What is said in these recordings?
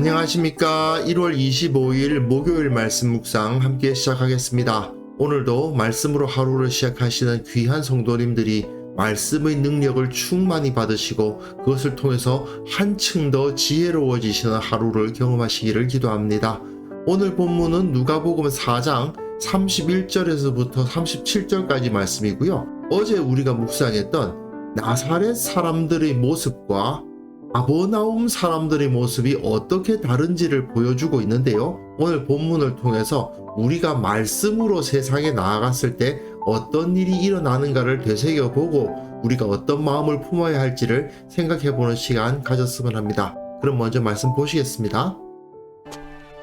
안녕하십니까. 1월 25일 목요일 말씀 묵상 함께 시작하겠습니다. 오늘도 말씀으로 하루를 시작하시는 귀한 성도님들이 말씀의 능력을 충만히 받으시고 그것을 통해서 한층 더 지혜로워지시는 하루를 경험하시기를 기도합니다. 오늘 본문은 누가복음 4장 31절에서부터 37절까지 말씀이고요. 어제 우리가 묵상했던 나사렛 사람들의 모습과 가버나움 사람들의 모습이 어떻게 다른지를 보여주고 있는데요. 오늘 본문을 통해서 우리가 말씀으로 세상에 나아갔을 때 어떤 일이 일어나는가를 되새겨보고 우리가 어떤 마음을 품어야 할지를 생각해보는 시간 가졌으면 합니다. 그럼 먼저 말씀 보시겠습니다.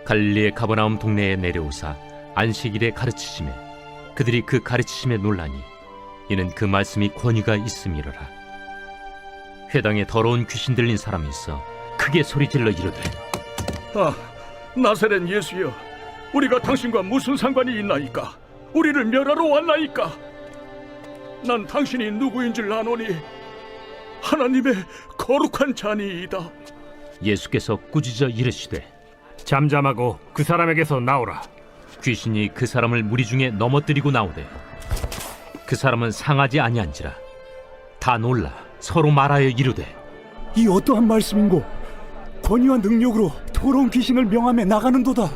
갈릴리의 가버나움 동네에 내려오사 안식일에 가르치시매 그들이 그 가르치심에 놀라니 이는 그 말씀이 권위가 있음이로라. 회당에 더러운 귀신 들린 사람이 있어 크게 소리질러 이르되 나사렛 예수여, 우리가 당신과 무슨 상관이 있나이까? 우리를 멸하러 왔나이까? 난 당신이 누구인 줄 아노니 하나님의 거룩한 자니이다. 예수께서 꾸짖어 이르시되 잠잠하고 그 사람에게서 나오라. 귀신이 그 사람을 무리 중에 넘어뜨리고 나오되 그 사람은 상하지 아니한지라. 다 놀라 서로 말하여 이르되 이 어떠한 말씀인고? 권위와 능력으로 더러운 귀신을 명함에 나가는도다.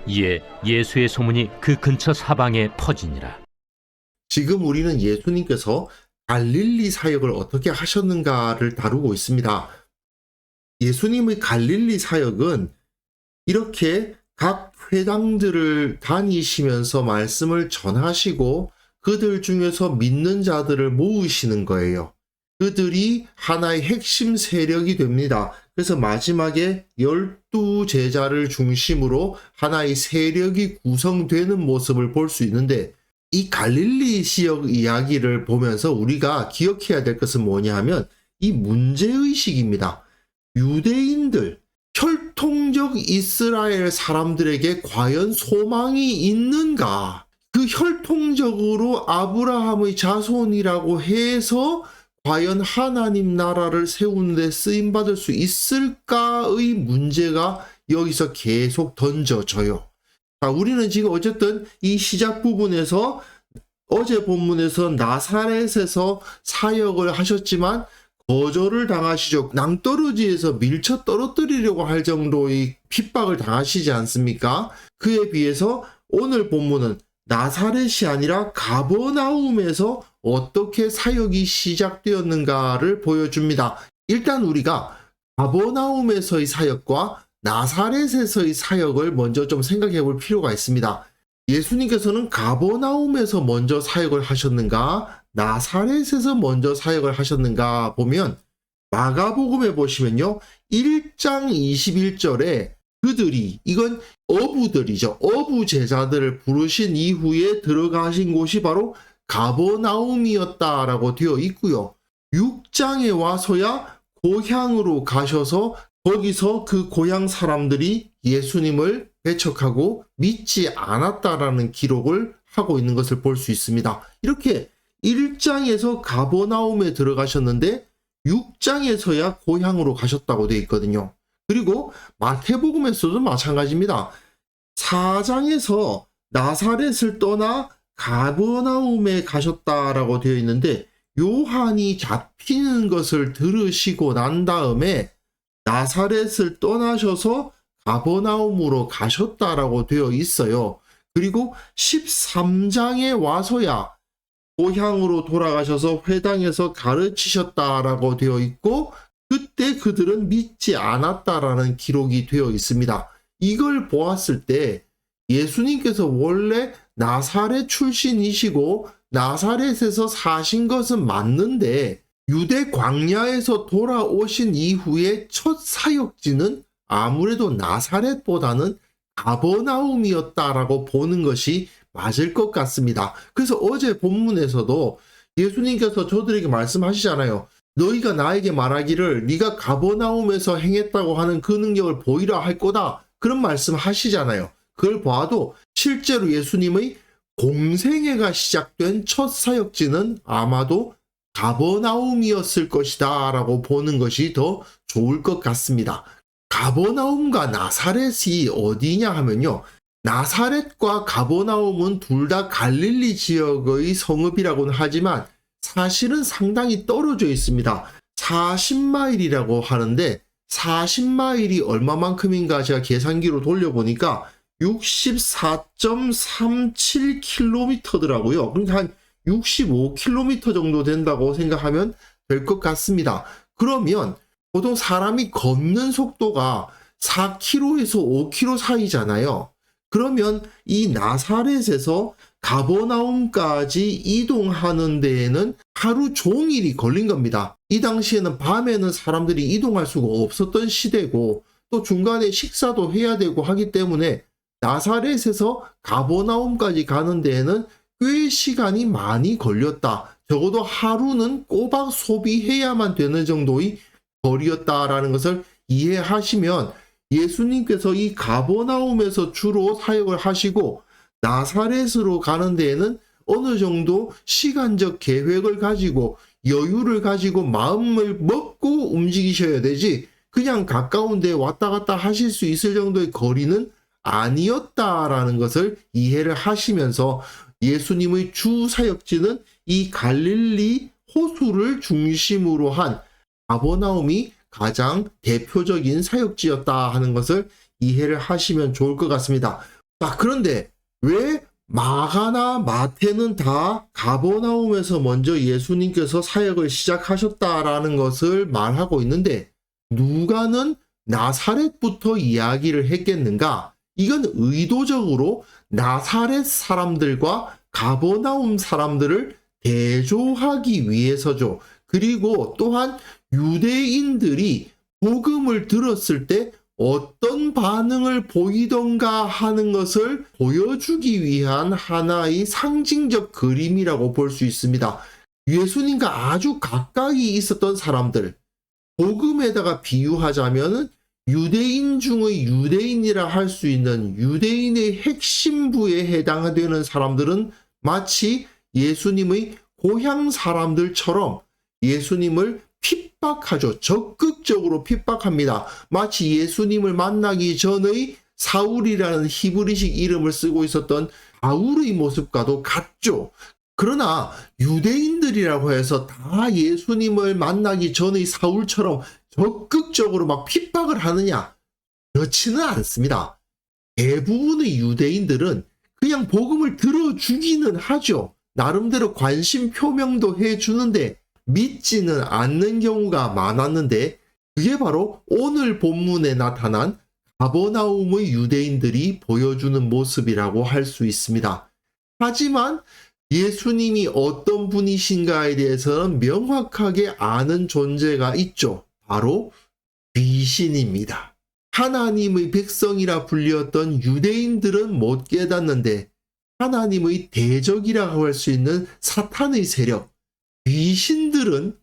이에 예수의 소문이 그 근처 사방에 퍼지니라. 지금 우리는 예수님께서 갈릴리 사역을 어떻게 하셨는가를 다루고 있습니다. 예수님의 갈릴리 사역은 이렇게 각 회당들을 다니시면서 말씀을 전하시고 그들 중에서 믿는 자들을 모으시는 거예요. 그들이 하나의 핵심 세력이 됩니다. 그래서 마지막에 12제자를 중심으로 하나의 세력이 구성되는 모습을 볼 수 있는데, 이 갈릴리 지역 이야기를 보면서 우리가 기억해야 될 것은 뭐냐 하면 이 문제의식입니다. 유대인들, 혈통적 이스라엘 사람들에게 과연 소망이 있는가? 그 혈통적으로 아브라함의 자손이라고 해서 과연 하나님 나라를 세우는데 쓰임받을 수 있을까의 문제가 여기서 계속 던져져요. 자, 우리는 지금 어쨌든 이 시작 부분에서 어제 본문에서 나사렛에서 사역을 하셨지만 거절을 당하시죠. 낭떠러지에서 밀쳐 떨어뜨리려고 할 정도의 핍박을 당하시지 않습니까? 그에 비해서 오늘 본문은 나사렛이 아니라 가버나움에서 어떻게 사역이 시작되었는가를 보여줍니다. 일단 우리가 가버나움에서의 사역과 나사렛에서의 사역을 먼저 좀 생각해 볼 필요가 있습니다. 예수님께서는 가버나움에서 먼저 사역을 하셨는가, 나사렛에서 먼저 사역을 하셨는가 보면 마가복음에 보시면요, 1장 21절에 그들이, 이건 어부들이죠. 어부 제자들을 부르신 이후에 들어가신 곳이 바로 가버나움이었다라고 되어 있고요. 6장에 와서야 고향으로 가셔서 거기서 그 고향 사람들이 예수님을 배척하고 믿지 않았다라는 기록을 하고 있는 것을 볼 수 있습니다. 이렇게 1장에서 가버나움에 들어가셨는데 6장에서야 고향으로 가셨다고 되어 있거든요. 그리고 마태복음에서도 마찬가지입니다. 4장에서 나사렛을 떠나 가버나움에 가셨다라고 되어 있는데 요한이 잡히는 것을 들으시고 난 다음에 나사렛을 떠나셔서 가버나움으로 가셨다라고 되어 있어요. 그리고 13장에 와서야 고향으로 돌아가셔서 회당에서 가르치셨다라고 되어 있고 그때 그들은 믿지 않았다라는 기록이 되어 있습니다. 이걸 보았을 때 예수님께서 원래 나사렛 출신이시고 나사렛에서 사신 것은 맞는데 유대 광야에서 돌아오신 이후에 첫 사역지는 아무래도 나사렛보다는 가버나움이었다라고 보는 것이 맞을 것 같습니다. 그래서 어제 본문에서도 예수님께서 저들에게 말씀하시잖아요. 너희가 나에게 말하기를 네가 가버나움에서 행했다고 하는 그 능력을 보이라 할 거다. 그런 말씀 하시잖아요. 그걸 봐도 실제로 예수님의 공생애가 시작된 첫 사역지는 아마도 가버나움이었을 것이다 라고 보는 것이 더 좋을 것 같습니다. 가버나움과 나사렛이 어디냐 하면요. 나사렛과 가버나움은 둘 다 갈릴리 지역의 성읍이라고는 하지만 사실은 상당히 떨어져 있습니다. 40마일이라고 하는데 40마일이 얼마만큼인가 제가 계산기로 돌려보니까 64.37km더라고요. 그러니까 한 65km 정도 된다고 생각하면 될 것 같습니다. 그러면 보통 사람이 걷는 속도가 4km에서 5km 사이잖아요. 그러면 이 나사렛에서 가버나움까지 이동하는 데에는 하루 종일이 걸린 겁니다. 이 당시에는 밤에는 사람들이 이동할 수가 없었던 시대고 또 중간에 식사도 해야 되고 하기 때문에 나사렛에서 가버나움까지 가는 데에는 꽤 시간이 많이 걸렸다. 적어도 하루는 꼬박 소비해야만 되는 정도의 거리였다라는 것을 이해하시면 예수님께서 이 가버나움에서 주로 사역을 하시고 나사렛으로 가는 데에는 어느 정도 시간적 계획을 가지고 여유를 가지고 마음을 먹고 움직이셔야 되지 그냥 가까운 데 왔다 갔다 하실 수 있을 정도의 거리는 아니었다라는 것을 이해를 하시면서 예수님의 주 사역지는 이 갈릴리 호수를 중심으로 한 가버나움이 가장 대표적인 사역지였다 하는 것을 이해를 하시면 좋을 것 같습니다. 자, 그런데 왜 마가나 마태는 다 가버나움에서 먼저 예수님께서 사역을 시작하셨다라는 것을 말하고 있는데 누가는 나사렛부터 이야기를 했겠는가? 이건 의도적으로 나사렛 사람들과 가버나움 사람들을 대조하기 위해서죠. 그리고 또한 유대인들이 복음을 들었을 때 어떤 반응을 보이던가 하는 것을 보여주기 위한 하나의 상징적 그림이라고 볼 수 있습니다. 예수님과 아주 가까이 있었던 사람들, 복음에다가 비유하자면 유대인 중의 유대인이라 할 수 있는 유대인의 핵심부에 해당되는 사람들은 마치 예수님의 고향 사람들처럼 예수님을 핍박하죠. 적극적으로 핍박합니다. 마치 예수님을 만나기 전의 사울이라는 히브리식 이름을 쓰고 있었던 바울의 모습과도 같죠. 그러나 유대인들이라고 해서 다 예수님을 만나기 전의 사울처럼 적극적으로 막 핍박을 하느냐? 그렇지는 않습니다. 대부분의 유대인들은 그냥 복음을 들어주기는 하죠. 나름대로 관심 표명도 해주는데 믿지는 않는 경우가 많았는데 그게 바로 오늘 본문에 나타난 가버나움의 유대인들이 보여주는 모습이라고 할 수 있습니다. 하지만 예수님이 어떤 분이신가에 대해서는 명확하게 아는 존재가 있죠. 바로 귀신입니다. 하나님의 백성이라 불렸던 유대인들은 못 깨닫는데 하나님의 대적이라고 할 수 있는 사탄의 세력, 귀신들은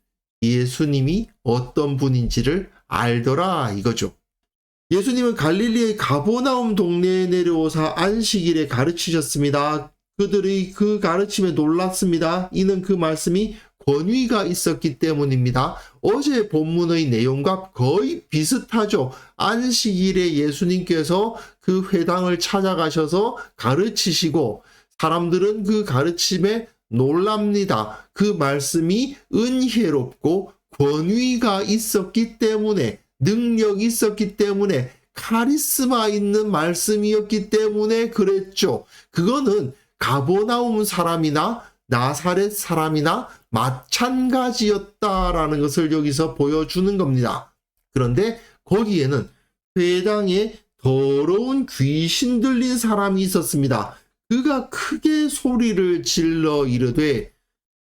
예수님이 어떤 분인지를 알더라 이거죠. 예수님은 갈릴리의 가버나움 동네에 내려오사 안식일에 가르치셨습니다. 그들의 그 가르침에 놀랐습니다. 이는 그 말씀이 권위가 있었기 때문입니다. 어제 본문의 내용과 거의 비슷하죠. 안식일에 예수님께서 그 회당을 찾아가셔서 가르치시고 사람들은 그 가르침에 놀랍니다. 그 말씀이 은혜롭고 권위가 있었기 때문에 능력이 있었기 때문에 카리스마 있는 말씀이었기 때문에 그랬죠. 그거는 가버나움 사람이나 나사렛 사람이나 마찬가지였다라는 것을 여기서 보여주는 겁니다. 그런데 거기에는 회당에 더러운 귀신 들린 사람이 있었습니다. 그가 크게 소리를 질러 이르되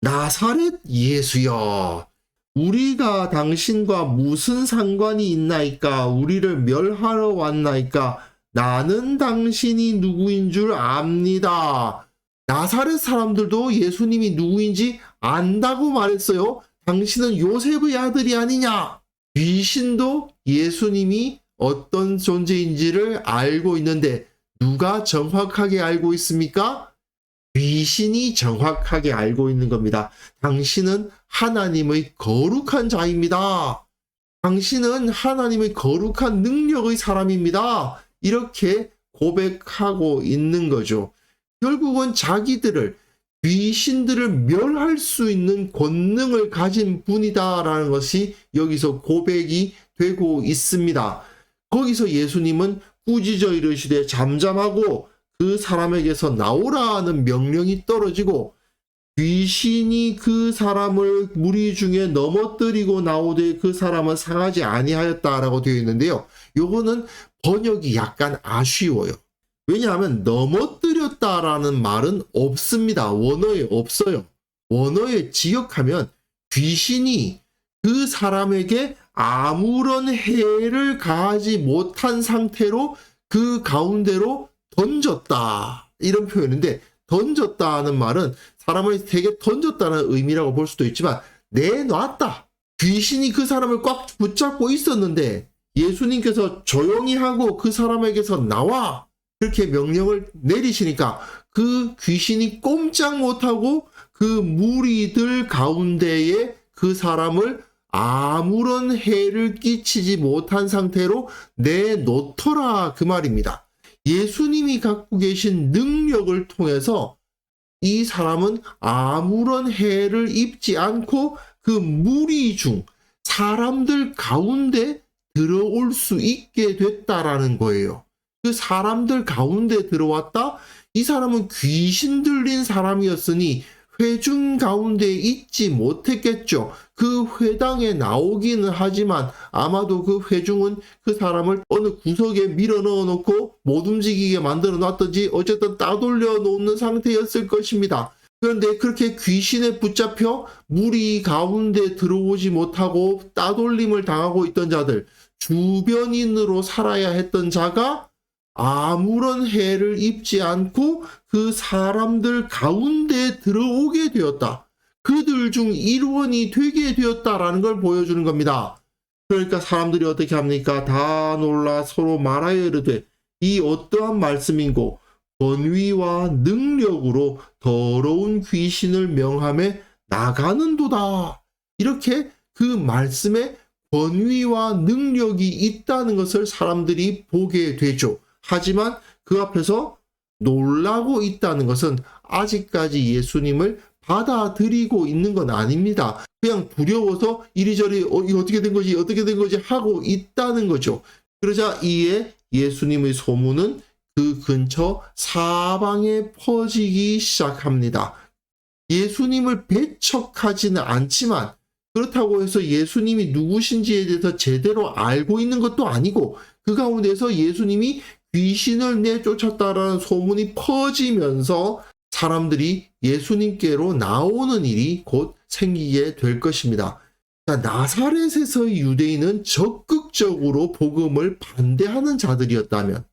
나사렛 예수여 우리가 당신과 무슨 상관이 있나이까 우리를 멸하러 왔나이까 나는 당신이 누구인 줄 압니다. 나사렛 사람들도 예수님이 누구인지 안다고 말했어요. 당신은 요셉의 아들이 아니냐. 귀신도 예수님이 어떤 존재인지를 알고 있는데 누가 정확하게 알고 있습니까? 귀신이 정확하게 알고 있는 겁니다. 당신은 하나님의 거룩한 자입니다. 당신은 하나님의 거룩한 능력의 사람입니다. 이렇게 고백하고 있는 거죠. 결국은 자기들을 귀신들을 멸할 수 있는 권능을 가진 분이다라는 것이 여기서 고백이 되고 있습니다. 거기서 예수님은 꾸짖어 이르시되 잠잠하고 그 사람에게서 나오라는 명령이 떨어지고 귀신이 그 사람을 무리 중에 넘어뜨리고 나오되 그 사람은 상하지 아니하였다라고 되어 있는데요. 요거는 번역이 약간 아쉬워요. 왜냐하면 넘어뜨렸다라는 말은 없습니다. 원어에 없어요. 원어에 지역하면 귀신이 그 사람에게 아무런 해를 가하지 못한 상태로 그 가운데로 던졌다. 이런 표현인데 던졌다는 말은 사람을 되게 던졌다는 의미라고 볼 수도 있지만 내놨다. 귀신이 그 사람을 꽉 붙잡고 있었는데 예수님께서 조용히 하고 그 사람에게서 나와 그렇게 명령을 내리시니까 그 귀신이 꼼짝 못하고 그 무리들 가운데에 그 사람을 아무런 해를 끼치지 못한 상태로 내놓더라 그 말입니다. 예수님이 갖고 계신 능력을 통해서 이 사람은 아무런 해를 입지 않고 그 무리 중 사람들 가운데 들어올 수 있게 됐다라는 거예요. 그 사람들 가운데 들어왔다? 이 사람은 귀신 들린 사람이었으니 회중 가운데 있지 못했겠죠. 그 회당에 나오기는 하지만 아마도 그 회중은 그 사람을 어느 구석에 밀어 넣어 놓고 못 움직이게 만들어 놨든지 어쨌든 따돌려 놓는 상태였을 것입니다. 그런데 그렇게 귀신에 붙잡혀 무리 가운데 들어오지 못하고 따돌림을 당하고 있던 자들, 주변인으로 살아야 했던 자가 아무런 해를 입지 않고 그 사람들 가운데 들어오게 되었다. 그들 중 일원이 되게 되었다라는 걸 보여주는 겁니다. 그러니까 사람들이 어떻게 합니까? 다 놀라 서로 말하여 이르되 이 어떠한 말씀인고 권위와 능력으로 더러운 귀신을 명함에 나가는도다. 이렇게 그 말씀에 권위와 능력이 있다는 것을 사람들이 보게 되죠. 하지만 그 앞에서 놀라고 있다는 것은 아직까지 예수님을 받아들이고 있는 건 아닙니다. 그냥 두려워서 이리저리 이거 어떻게 된 거지 어떻게 된 거지 하고 있다는 거죠. 그러자 이에 예수님의 소문은 그 근처 사방에 퍼지기 시작합니다. 예수님을 배척하지는 않지만 그렇다고 해서 예수님이 누구신지에 대해서 제대로 알고 있는 것도 아니고 그 가운데서 예수님이 귀신을 내쫓았다라는 소문이 퍼지면서 사람들이 예수님께로 나오는 일이 곧 생기게 될 것입니다. 자, 나사렛에서의 유대인은 적극적으로 복음을 반대하는 자들이었다면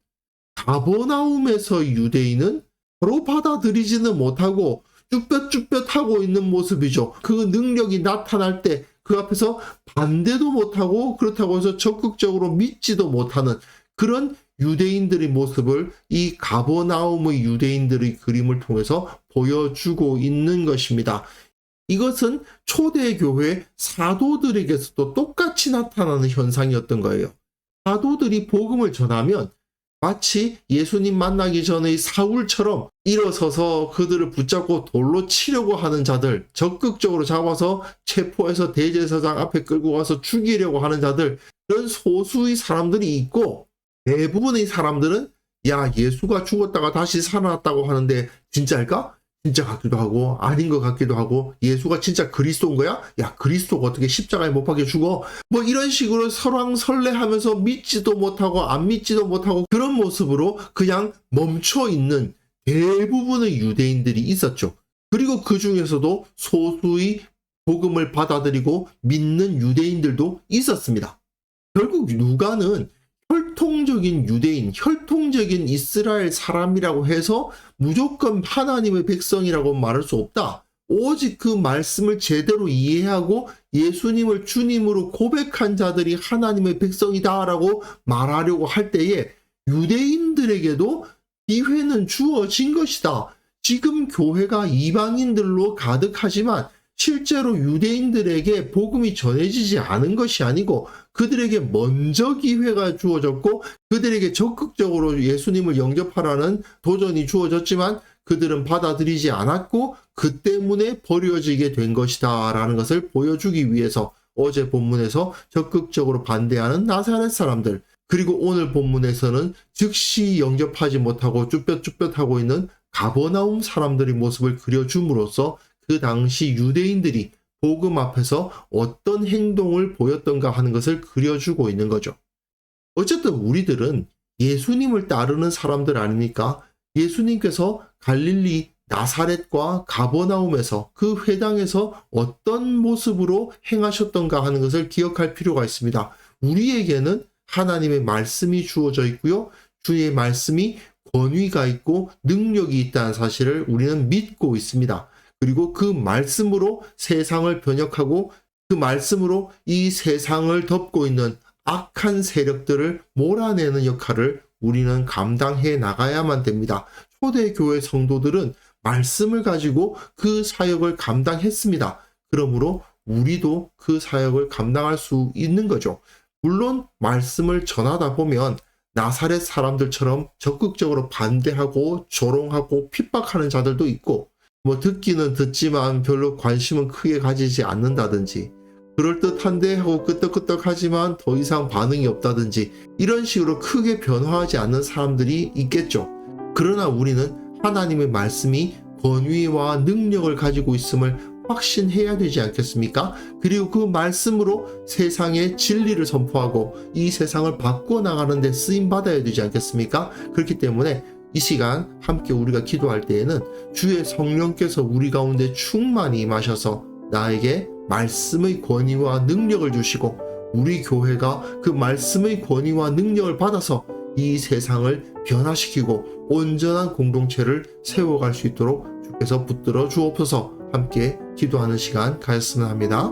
가버나움에서의 유대인은 바로 받아들이지는 못하고 쭈뼛쭈뼛하고 있는 모습이죠. 그 능력이 나타날 때 그 앞에서 반대도 못하고 그렇다고 해서 적극적으로 믿지도 못하는 그런 유대인들의 모습을 이 가버나움의 유대인들의 그림을 통해서 보여주고 있는 것입니다. 이것은 초대교회 사도들에게서도 똑같이 나타나는 현상이었던 거예요. 사도들이 복음을 전하면 마치 예수님 만나기 전의 사울처럼 일어서서 그들을 붙잡고 돌로 치려고 하는 자들, 적극적으로 잡아서 체포해서 대제사장 앞에 끌고 가서 죽이려고 하는 자들, 이런 소수의 사람들이 있고 대부분의 사람들은 야 예수가 죽었다가 다시 살아났다고 하는데 진짜일까? 진짜 같기도 하고 아닌 것 같기도 하고 예수가 진짜 그리스도인 거야? 야 그리스도가 어떻게 십자가에 못 박혀 죽어? 뭐 이런 식으로 설왕설래하면서 믿지도 못하고 안 믿지도 못하고 그런 모습으로 그냥 멈춰 있는 대부분의 유대인들이 있었죠. 그리고 그 중에서도 소수의 복음을 받아들이고 믿는 유대인들도 있었습니다. 결국 누가는 혈통적인 유대인, 혈통적인 이스라엘 사람이라고 해서 무조건 하나님의 백성이라고 말할 수 없다. 오직 그 말씀을 제대로 이해하고 예수님을 주님으로 고백한 자들이 하나님의 백성이다라고 말하려고 할 때에 유대인들에게도 기회는 주어진 것이다. 지금 교회가 이방인들로 가득하지만 실제로 유대인들에게 복음이 전해지지 않은 것이 아니고 그들에게 먼저 기회가 주어졌고 그들에게 적극적으로 예수님을 영접하라는 도전이 주어졌지만 그들은 받아들이지 않았고 그 때문에 버려지게 된 것이다 라는 것을 보여주기 위해서 어제 본문에서 적극적으로 반대하는 나사렛 사람들, 그리고 오늘 본문에서는 즉시 영접하지 못하고 쭈뼛쭈뼛하고 있는 가버나움 사람들의 모습을 그려줌으로써 그 당시 유대인들이 복음 앞에서 어떤 행동을 보였던가 하는 것을 그려주고 있는 거죠. 어쨌든 우리들은 예수님을 따르는 사람들 아닙니까? 예수님께서 갈릴리 나사렛과 가버나움에서 그 회당에서 어떤 모습으로 행하셨던가 하는 것을 기억할 필요가 있습니다. 우리에게는 하나님의 말씀이 주어져 있고요. 주의 말씀이 권위가 있고 능력이 있다는 사실을 우리는 믿고 있습니다. 그리고 그 말씀으로 세상을 변혁하고 그 말씀으로 이 세상을 덮고 있는 악한 세력들을 몰아내는 역할을 우리는 감당해 나가야만 됩니다. 초대교회 성도들은 말씀을 가지고 그 사역을 감당했습니다. 그러므로 우리도 그 사역을 감당할 수 있는 거죠. 물론 말씀을 전하다 보면 나사렛 사람들처럼 적극적으로 반대하고 조롱하고 핍박하는 자들도 있고, 듣기는 듣지만 별로 관심은 크게 가지지 않는다든지, 그럴듯한데 하고 끄떡끄떡하지만 더 이상 반응이 없다든지, 이런 식으로 크게 변화하지 않는 사람들이 있겠죠. 그러나 우리는 하나님의 말씀이 권위와 능력을 가지고 있음을 확신해야 되지 않겠습니까? 그리고 그 말씀으로 세상에 진리를 선포하고 이 세상을 바꿔나가는 데 쓰임받아야 되지 않겠습니까? 그렇기 때문에 이 시간 함께 우리가 기도할 때에는 주의 성령께서 우리 가운데 충만히 임하셔서 나에게 말씀의 권위와 능력을 주시고 우리 교회가 그 말씀의 권위와 능력을 받아서 이 세상을 변화시키고 온전한 공동체를 세워갈 수 있도록 주께서 붙들어 주옵소서. 함께 기도하는 시간 가졌으면 합니다.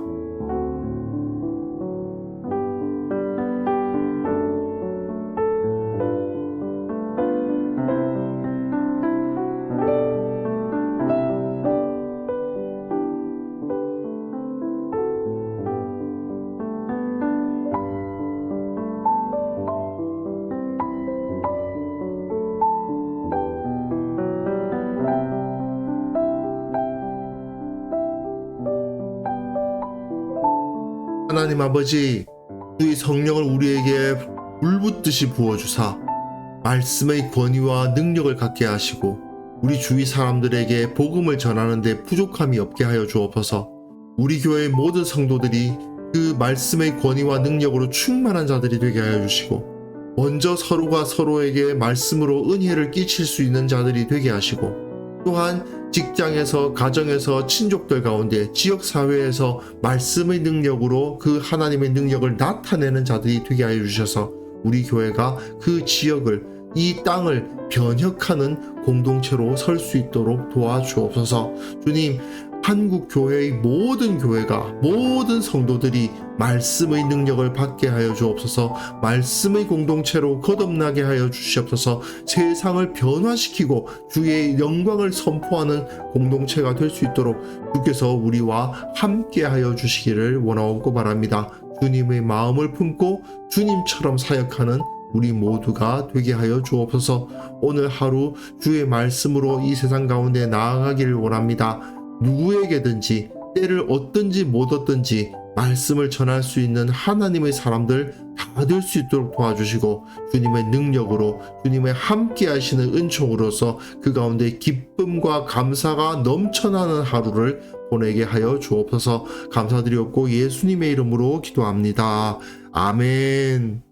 하나님 아버지, 주의 성령을 우리에게 불붙듯이 부어주사 말씀의 권위와 능력을 갖게 하시고 우리 주위 사람들에게 복음을 전하는 데 부족함이 없게 하여 주옵소서. 우리 교회의 모든 성도들이 그 말씀의 권위와 능력으로 충만한 자들이 되게 하여 주시고 먼저 서로가 서로에게 말씀으로 은혜를 끼칠 수 있는 자들이 되게 하시고, 또한 직장에서, 가정에서, 친족들 가운데, 지역사회에서 말씀의 능력으로 그 하나님의 능력을 나타내는 자들이 되게 하여 주셔서 우리 교회가 그 지역을, 이 땅을 변혁하는 공동체로 설 수 있도록 도와주옵소서. 주님, 한국 교회의 모든 교회가, 모든 성도들이 말씀의 능력을 받게 하여 주옵소서. 말씀의 공동체로 거듭나게 하여 주시옵소서. 세상을 변화시키고 주의 영광을 선포하는 공동체가 될 수 있도록 주께서 우리와 함께 하여 주시기를 원하옵고 바랍니다. 주님의 마음을 품고 주님처럼 사역하는 우리 모두가 되게 하여 주옵소서. 오늘 하루 주의 말씀으로 이 세상 가운데 나아가기를 원합니다. 누구에게든지 때를 얻든지 못 얻든지 말씀을 전할 수 있는 하나님의 사람들 다 될 수 있도록 도와주시고 주님의 능력으로, 주님의 함께 하시는 은총으로서 그 가운데 기쁨과 감사가 넘쳐나는 하루를 보내게 하여 주옵소서. 감사드리옵고 예수님의 이름으로 기도합니다. 아멘.